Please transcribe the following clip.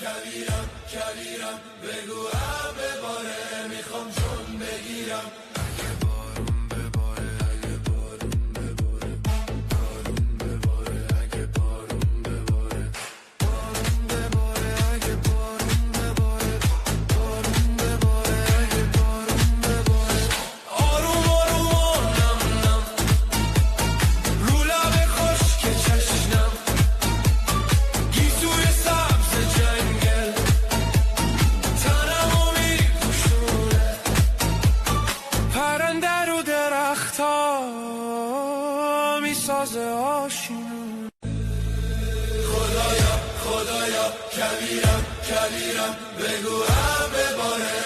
کویرم کویرم بگو بباره میخوام جون بگیرم اگه بارون بباره اگه بارون بباره بارون بباره اگه بارون بباره بارون بباره اگه بارون بباره بارون بباره اگه بارون بباره آروم آروم نم نم رو لب خشک چشمم گیسوی سبز جنگل تنمو میپوشونه پرنده رو درختا میسازه آشیون خدایا خدایا کویرم کویرم بگو بباره